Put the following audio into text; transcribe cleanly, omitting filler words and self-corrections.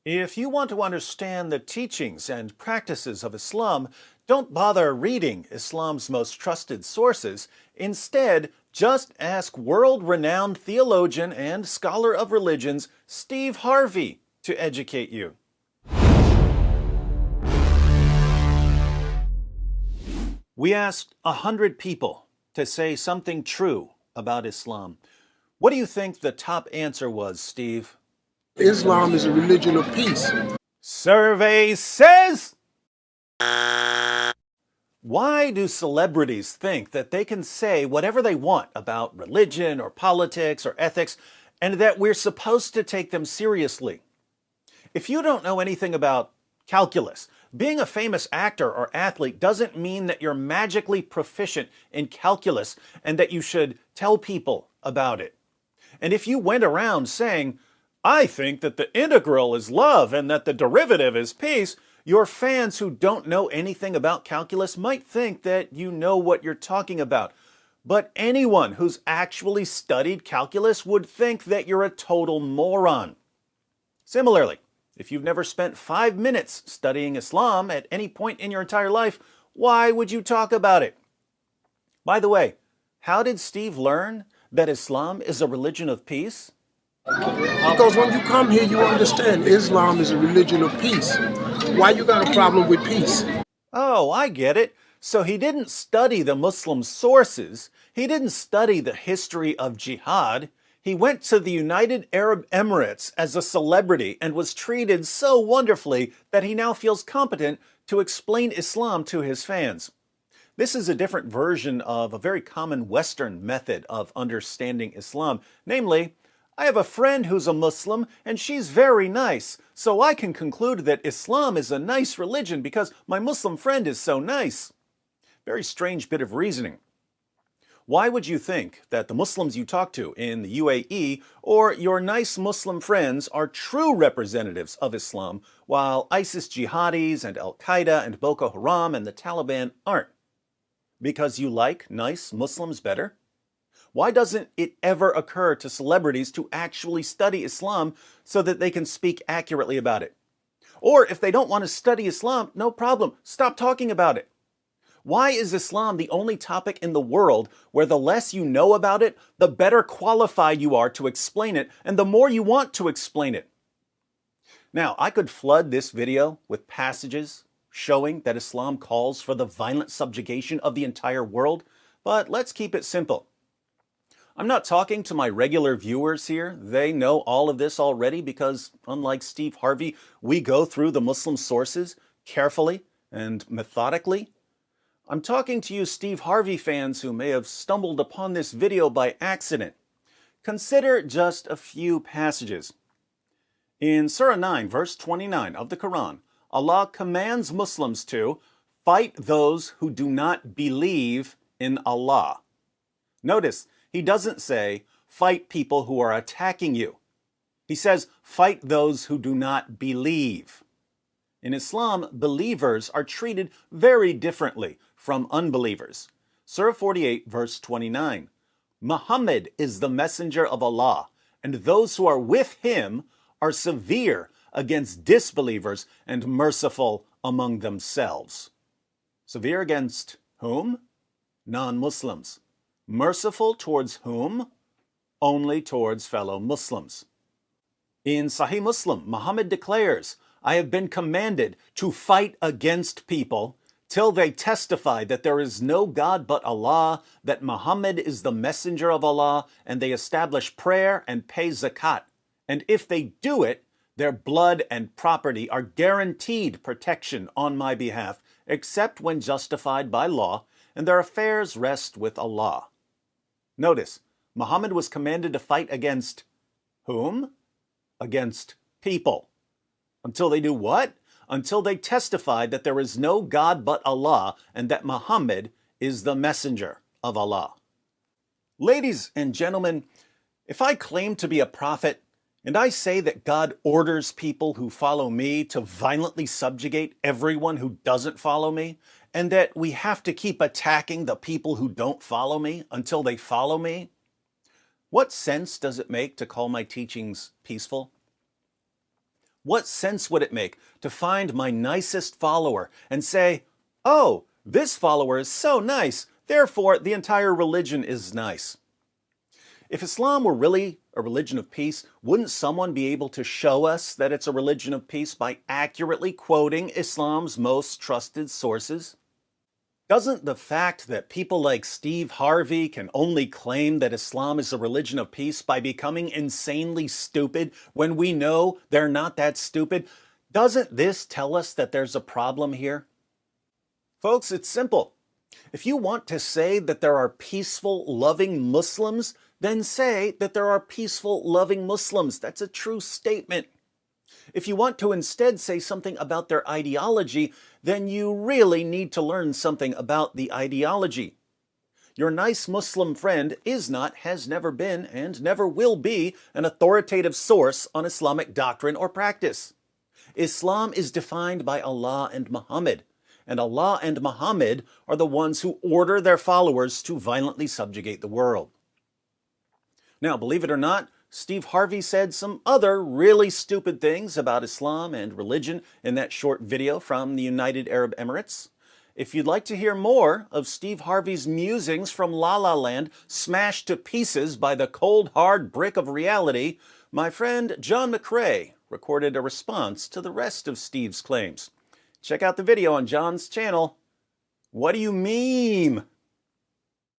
If you want to understand the teachings and practices of Islam, don't bother reading Islam's most trusted sources. Instead, just ask world-renowned theologian and scholar of religions Steve Harvey to educate you. We asked 100 people to say something true about Islam. What do you think the top answer was, Steve? Islam is a religion of peace. Survey says... Why do celebrities think that they can say whatever they want about religion or politics or ethics, and that we're supposed to take them seriously? If you don't know anything about calculus, being a famous actor or athlete doesn't mean that you're magically proficient in calculus and that you should tell people about it. And if you went around saying, "I think that the integral is love and that the derivative is peace," your fans who don't know anything about calculus might think that you know what you're talking about. But anyone who's actually studied calculus would think that you're a total moron. Similarly, if you've never spent 5 minutes studying Islam at any point in your entire life, why would you talk about it? By the way, how did Steve learn that Islam is a religion of peace? Because when you come here, you understand Islam is a religion of peace. Why you got a problem with peace? Oh, I get it. So he didn't study the Muslim sources. He didn't study the history of jihad. He went to the United Arab Emirates as a celebrity and was treated so wonderfully that he now feels competent to explain Islam to his fans. This is a different version of a very common Western method of understanding Islam. Namely, I have a friend who's a Muslim and she's very nice, so I can conclude that Islam is a nice religion because my Muslim friend is so nice. Very strange bit of reasoning. Why would you think that the Muslims you talk to in the UAE or your nice Muslim friends are true representatives of Islam, while ISIS jihadis and Al-Qaeda and Boko Haram and the Taliban aren't? Because you like nice Muslims better? Why doesn't it ever occur to celebrities to actually study Islam so that they can speak accurately about it? Or if they don't want to study Islam, no problem, stop talking about it. Why is Islam the only topic in the world where the less you know about it, the better qualified you are to explain it, and the more you want to explain it? Now, I could flood this video with passages showing that Islam calls for the violent subjugation of the entire world, but let's keep it simple. I'm not talking to my regular viewers here. They know all of this already because, unlike Steve Harvey, we go through the Muslim sources carefully and methodically. I'm talking to you Steve Harvey fans who may have stumbled upon this video by accident. Consider just a few passages. In Surah 9, verse 29 of the Quran, Allah commands Muslims to fight those who do not believe in Allah. Notice, he doesn't say, fight people who are attacking you. He says, fight those who do not believe. In Islam, believers are treated very differently from unbelievers. Surah 48, verse 29. Muhammad is the messenger of Allah, and those who are with him are severe against disbelievers and merciful among themselves. Severe against whom? Non-Muslims. Merciful towards whom? Only towards fellow Muslims. In Sahih Muslim, Muhammad declares, I have been commanded to fight against people till they testify that there is no God but Allah, that Muhammad is the messenger of Allah, and they establish prayer and pay zakat. And if they do it, their blood and property are guaranteed protection on my behalf, except when justified by law, and their affairs rest with Allah. Notice, Muhammad was commanded to fight against whom? Against people. Until they do what? Until they testified that there is no God but Allah and that Muhammad is the messenger of Allah. Ladies and gentlemen, if I claim to be a prophet and I say that God orders people who follow me to violently subjugate everyone who doesn't follow me, and that we have to keep attacking the people who don't follow me until they follow me, what sense does it make to call my teachings peaceful? What sense would it make to find my nicest follower and say, oh, this follower is so nice, therefore the entire religion is nice? If Islam were really a religion of peace, wouldn't someone be able to show us that it's a religion of peace by accurately quoting Islam's most trusted sources? Doesn't the fact that people like Steve Harvey can only claim that Islam is a religion of peace by becoming insanely stupid when we know they're not that stupid, doesn't this tell us that there's a problem here? Folks, it's simple. If you want to say that there are peaceful, loving Muslims, then say that there are peaceful, loving Muslims. That's a true statement. If you want to instead say something about their ideology, then you really need to learn something about the ideology. Your nice Muslim friend is not, has never been, and never will be an authoritative source on Islamic doctrine or practice. Islam is defined by Allah and Muhammad, and Allah and Muhammad are the ones who order their followers to violently subjugate the world. Now, believe it or not, Steve Harvey said some other really stupid things about Islam and religion in that short video from the United Arab Emirates. If you'd like to hear more of Steve Harvey's musings from La La Land smashed to pieces by the cold hard brick of reality, my friend John McRae recorded a response to the rest of Steve's claims. Check out the video on John's channel. What do you mean?